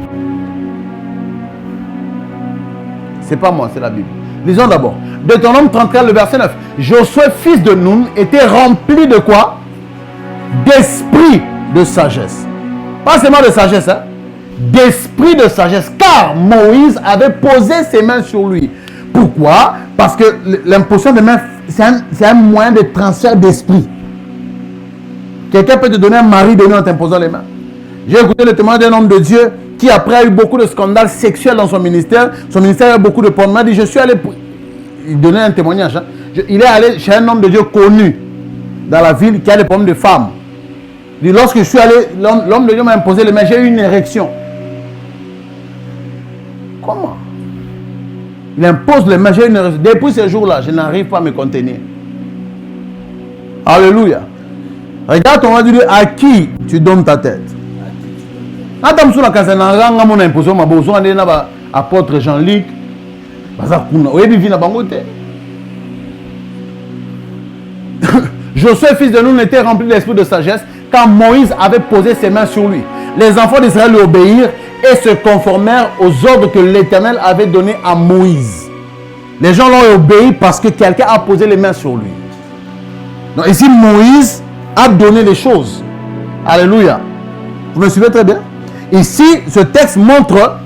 C'est pas moi, c'est la Bible. Lisons d'abord. Deutéronome 34, le verset 9. Josué, fils de Nun, était rempli de quoi? D'esprit de sagesse. Pas seulement de sagesse, hein? D'esprit de sagesse. Car Moïse avait posé ses mains sur lui. Pourquoi? Parce que l'imposition des mains, c'est un moyen de transfert d'esprit. Quelqu'un peut te donner un mari de nous en t'imposant les mains. J'ai écouté le témoignage d'un homme de Dieu qui, après, a eu beaucoup de scandales sexuels dans son ministère. Son ministère a eu beaucoup de problèmes. Il m'a dit, je suis allé... Il donnait un témoignage. Hein. Il est allé chez un homme de Dieu connu dans la ville qui a des problèmes de femmes. Il dit, lorsque je suis allé, l'homme de Dieu m'a imposé les mains, j'ai eu une érection. Comment? Il impose les mains, j'ai eu une érection. Depuis ce jour-là, je n'arrive pas à me contenir. Alléluia. Regarde, on va dire à qui tu donnes ta tête. Apôtre Jean-Luc, Josué, fils de Nun, était rempli de l'esprit de sagesse quand Moïse avait posé ses mains sur lui. Les enfants d'Israël lui obéirent et se conformèrent aux ordres que l'Éternel avait donnés à Moïse. Les gens l'ont obéi parce que quelqu'un a posé les mains sur lui. Donc ici, Moïse a donné les choses. Alléluia. Vous me suivez très bien? Ici, ce texte montre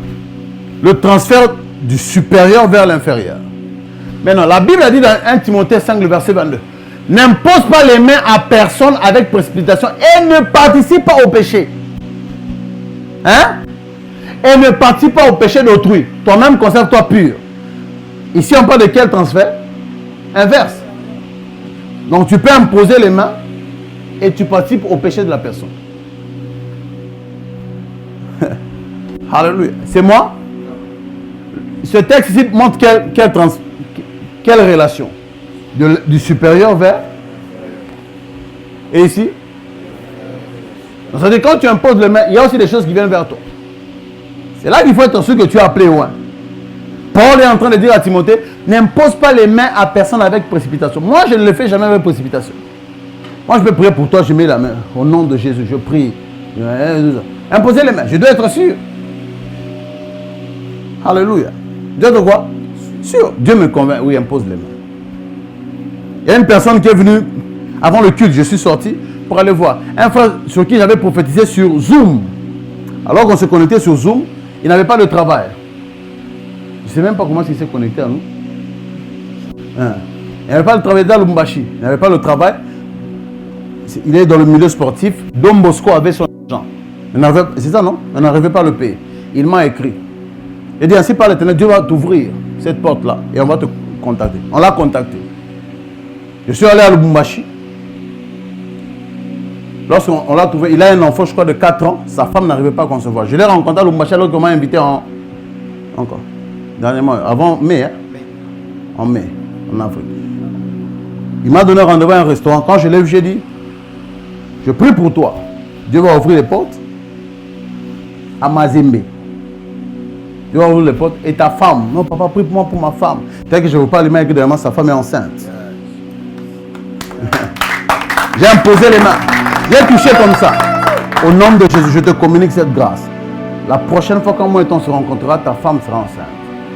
le transfert du supérieur vers l'inférieur. Maintenant, la Bible a dit dans 1 Timothée 5, le verset 22, n'impose pas les mains à personne avec précipitation et ne participe pas au péché. Hein? Et ne participe pas au péché d'autrui. Toi-même, conserve-toi pur. Ici, on parle de quel transfert? Inverse. Donc, tu peux imposer les mains et tu participes au péché de la personne. Alléluia. C'est moi? Ce texte ici montre quelle relation? Du supérieur vers... Et ici? C'est-à-dire quand tu imposes les mains, il y a aussi des choses qui viennent vers toi. C'est là qu'il faut être sûr que tu as appelé loin. Paul est en train de dire à Timothée, n'impose pas les mains à personne avec précipitation. Moi, je ne le fais jamais avec précipitation. Moi, je peux prier pour toi, je mets la main. Au nom de Jésus, je prie. Imposer les mains, je dois être sûr. Alléluia. Dieu de quoi? Sûr. Dieu me convainc. Oui, impose les mains. Il y a une personne qui est venue avant le culte, je suis sorti pour aller voir. Un frère sur qui j'avais prophétisé sur Zoom. Alors qu'on se connectait sur Zoom, il n'avait pas de travail. Je ne sais même pas comment il s'est connecté à nous. Il n'avait pas de travail dans Lubumbashi. Il n'avait pas le travail. Il est dans le milieu sportif. Dom Bosco avait son argent. C'est ça, non? On n'arrivait pas à le payer. Il m'a écrit. Il dit, ainsi par l'Éternel, Dieu va t'ouvrir cette porte-là et on va te contacter. On l'a contacté. Je suis allé à Lubumbashi. Lorsqu'on l'a trouvé, il a un enfant, je crois, de 4 ans. Sa femme n'arrivait pas à concevoir. Je l'ai rencontré à Lubumbashi alors qu'on m'a invité encore. Dernièrement, avant mai, hein? En mai, en Afrique. Il m'a donné rendez-vous à un restaurant. Quand je l'ai vu, j'ai dit, je prie pour toi. Dieu va ouvrir les portes à Mazembe. Dieu va ouvrir les portes. Et ta femme, non papa, prie pour moi, pour ma femme. Tel que je ne veux pas les mains, que dernièrement sa femme est enceinte. J'ai imposé les mains. J'ai touché comme ça. Au nom de Jésus, je te communique cette grâce. La prochaine fois quand moi et toi on se rencontrera, ta femme sera enceinte.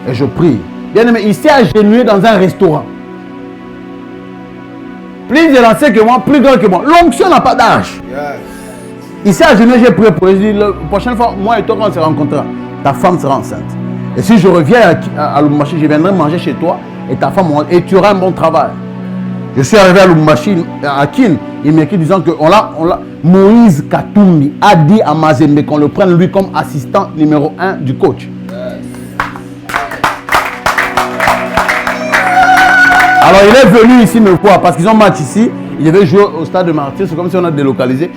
Et je prie. Bien aimé, il s'est agenouillé dans un restaurant. Plus élancé que moi, plus grand que moi. L'onction n'a pas d'âge. Il s'est agenouillé, j'ai prié pour lui. J'ai dit, la prochaine fois, moi et toi quand on se rencontrera, ta femme sera enceinte. Et si je reviens à Lubumbashi, je viendrai manger chez toi et ta femme, et tu auras un bon travail. Je suis arrivé à Lubumbashi, à Kin, il m'écrit disant que Moïse Katumbi a dit à Mazembe qu'on le prenne lui comme assistant numéro 1 du coach. Alors il est venu ici me voir parce qu'ils ont match ici. Il devait jouer au stade de Martyrs, c'est comme si on a délocalisé.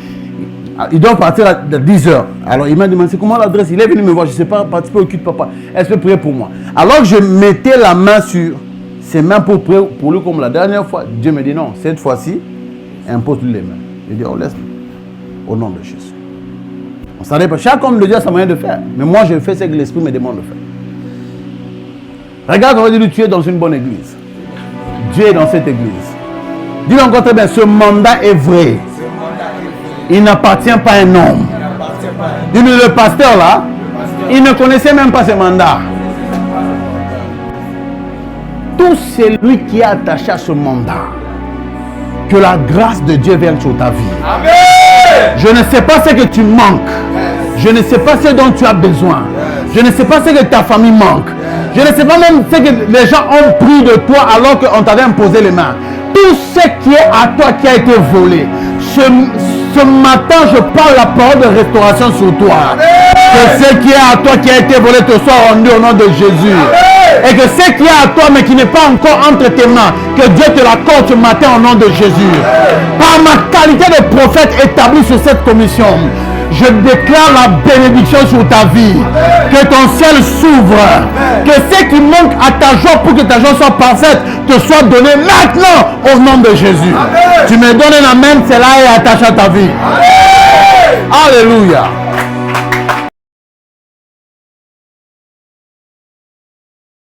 Il doit partir à 10h. Alors il m'a demandé c'est comment l'adresse. Il est venu me voir, je ne sais pas participer au culte papa. Est-ce que prier pour moi? Alors que je mettais la main sur ses mains pour prier pour lui comme la dernière fois. Dieu me dit non, cette fois-ci, impose-lui les mains. Je dis, oh laisse-le. Au nom de Jésus. On s'en pas. Chaque homme de Dieu a sa manière de faire. Mais moi, je fais ce que l'Esprit me demande de faire. Regarde, on va dire, tu es dans une bonne église. Dieu est dans cette église. Dis-le encore très bien, ce mandat est vrai. Il n'appartient pas à un homme. Dis-le, le pasteur là, il ne connaissait même pas ce mandat. Tout celui qui est attaché à ce mandat, que la grâce de Dieu vienne sur ta vie. Amen. Je ne sais pas ce que tu manques. Je ne sais pas ce dont tu as besoin. Je ne sais pas ce que ta famille manque. Je ne sais pas même ce que les gens ont pris de toi alors qu'on t'avait imposé les mains. Tout ce qui est à toi qui a été volé. Ce matin, je parle la parole de restauration sur toi. Amen. Que ce qui est à toi qui a été volé te soit rendu au nom de Jésus. Amen. Et que ce qui est à toi mais qui n'est pas encore entre tes mains, que Dieu te l'accorde ce matin au nom de Jésus. Amen. Par ma qualité de prophète établi sur cette commission, je déclare la bénédiction sur ta vie. Amen. Que ton ciel s'ouvre. Amen. Que ce qui manque à ta joie pour que ta joie soit parfaite te soit donné maintenant au nom de Jésus. Amen. Tu me donnes un amen, c'est là et attaché à ta vie. Amen. Alléluia.